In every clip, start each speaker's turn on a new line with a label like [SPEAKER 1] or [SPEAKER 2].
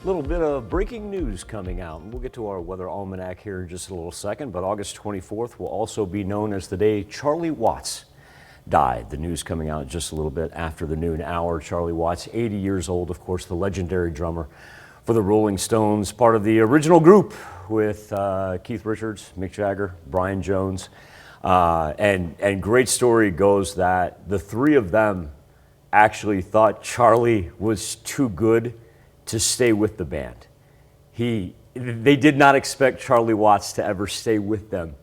[SPEAKER 1] Little bit of breaking news coming out. We'll get to our weather almanac here in just a little second, but August 24th will also be known as the day Charlie Watts died. The news coming out just a little bit after the noon hour. Charlie Watts, 80 years old, of course, the legendary drummer for the Rolling Stones, part of the original group with Keith Richards, Mick Jagger, Brian Jones. And great story goes that the three of them actually thought Charlie was too good to stay with the band. They did not expect Charlie Watts to ever stay with them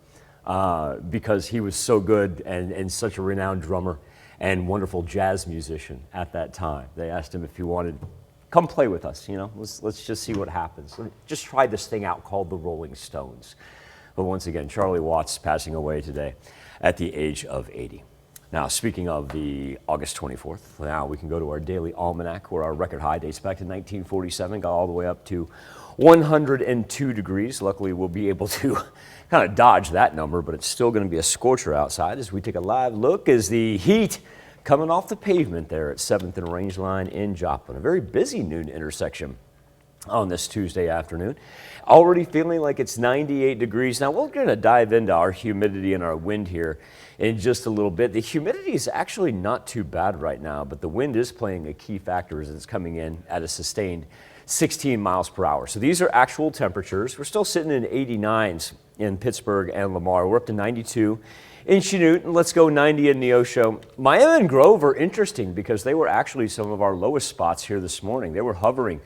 [SPEAKER 1] because he was so good and such a renowned drummer and wonderful jazz musician at that time. They asked him if he wanted, come play with us, let's just see what happens. Just try this thing out called the Rolling Stones. But once again, Charlie Watts passing away today at the age of 80. Now, speaking of the August 24th, now we can go to our daily almanac where our record high dates back to 1947, got all the way up to 102 degrees. Luckily, we'll be able to kind of dodge that number, but it's still going to be a scorcher outside as we take a live look as the heat coming off the pavement there at 7th and Range Line in Joplin. A very busy noon intersection on this Tuesday afternoon. Already feeling like it's 98 degrees. Now we're going to dive into our humidity and our wind here in just a little bit. The humidity is actually not too bad right now, but the wind is playing a key factor as it's coming in at a sustained 16 miles per hour. So these are actual temperatures. We're still sitting in 89s in Pittsburgh and Lamar. We're up to 92 in Chanute, and let's go 90 in Neosho. Miami and Grove are interesting because they were actually some of our lowest spots here this morning. They were hovering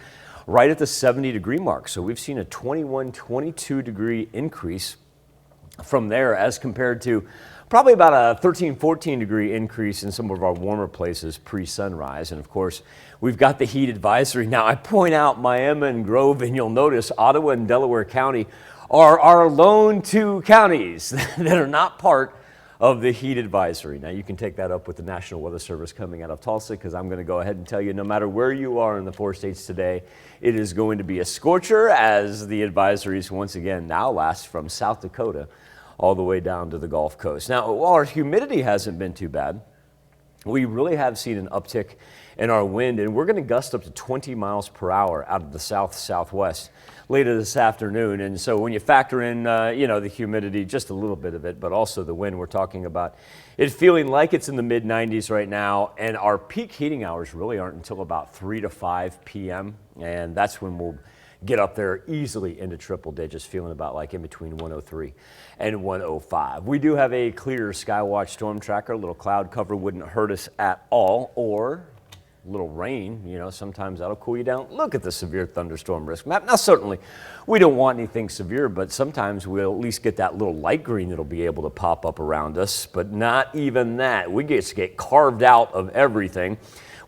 [SPEAKER 1] right at the 70-degree mark. So we've seen a 21, 22-degree increase from there as compared to probably about a 13, 14-degree increase in some of our warmer places pre-sunrise. And of course, we've got the heat advisory. Now, I point out Miami and Grove, and you'll notice Ottawa and Delaware County are our lone two counties that are not part of the heat advisory. Now, you can take that up with the National Weather Service coming out of Tulsa, because I'm going to go ahead and tell you no matter where you are in the 4 states today, it is going to be a scorcher as the advisories once again now last from South Dakota all the way down to the Gulf Coast. Now, while our humidity hasn't been too bad, we really have seen an uptick in our wind, and we're going to gust up to 20 miles per hour out of the south-southwest later this afternoon. And so when you factor in, the humidity, just a little bit of it, but also the wind, we're talking about it feeling like it's in the mid-90s right now, and our peak heating hours really aren't until about 3 to 5 p.m., and that's when we'll get up there easily into triple digits, feeling about like in between 103 and 105. We do have a clear Skywatch storm tracker. A little cloud cover wouldn't hurt us at all, or a little rain, sometimes that'll cool you down. Look at the severe thunderstorm risk map. Now, certainly, we don't want anything severe, but sometimes we'll at least get that little light green that'll be able to pop up around us, but not even that. We get carved out of everything,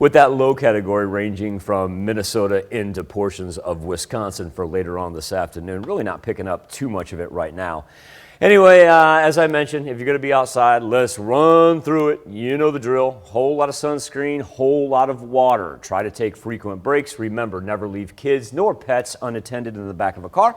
[SPEAKER 1] with that low category ranging from Minnesota into portions of Wisconsin for later on this afternoon. Really not picking up too much of it right now. Anyway, as I mentioned, if you're going to be outside, let's run through it. You know the drill. Whole lot of sunscreen, whole lot of water. Try to take frequent breaks. Remember, never leave kids nor pets unattended in the back of a car.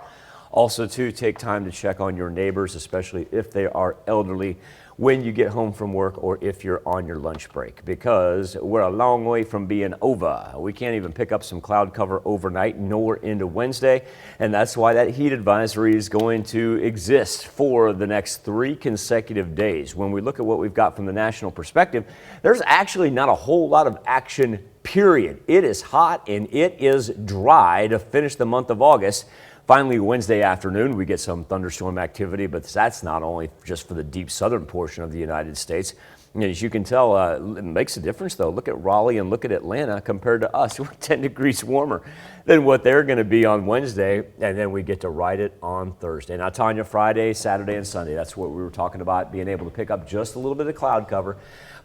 [SPEAKER 1] Also, too, take time to check on your neighbors, especially if they are elderly, when you get home from work or if you're on your lunch break, because we're a long way from being over. We can't even pick up some cloud cover overnight nor into Wednesday, and that's why that heat advisory is going to exist for the next 3 consecutive days. When we look at what we've got from the national perspective, there's actually not a whole lot of action, period. It is hot and it is dry to finish the month of August. Finally, Wednesday afternoon, we get some thunderstorm activity, but that's not only just for the deep southern portion of the United States. And as you can tell, it makes a difference, though. Look at Raleigh and look at Atlanta compared to us. We're 10 degrees warmer than what they're going to be on Wednesday, and then we get to ride it on Thursday. Now, Tanya, Friday, Saturday, and Sunday, that's what we were talking about, being able to pick up just a little bit of cloud cover.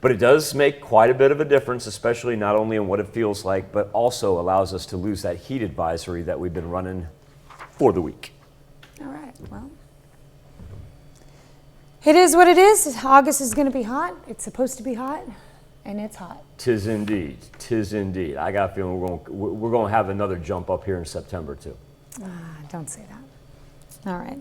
[SPEAKER 1] But it does make quite a bit of a difference, especially not only in what it feels like, but also allows us to lose that heat advisory that we've been running for the week.
[SPEAKER 2] All right, well, it is what it is. August is going to be hot. It's supposed to be hot, and it's hot.
[SPEAKER 1] Tis indeed. Tis indeed. I got a feeling we're going to have another jump up here in September, too.
[SPEAKER 2] Don't say that. All right.